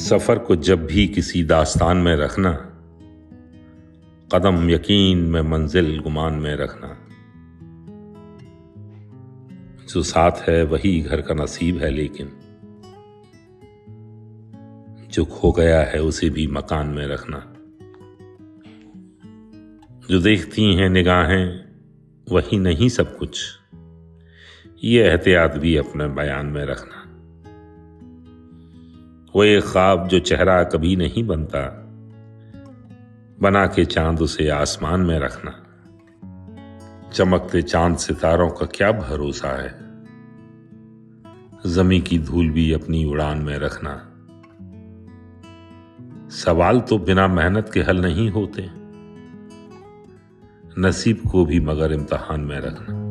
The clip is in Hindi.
सफ़र को जब भी किसी दास्तान में रखना, कदम यकीन में मंजिल गुमान में रखना। जो साथ है वही घर का नसीब है, लेकिन जो खो गया है उसे भी मकान में रखना। जो देखती हैं निगाहें वही नहीं सब कुछ, ये एहतियात भी अपने बयान में रखना। वो एक ख्वाब जो चेहरा कभी नहीं बनता, बना के चांद उसे आसमान में रखना। चमकते चांद सितारों का क्या भरोसा है, ज़मीं की धूल भी अपनी उड़ान में रखना। सवाल तो बिना मेहनत के हल नहीं होते, नसीब को भी मगर इम्तहान में रखना।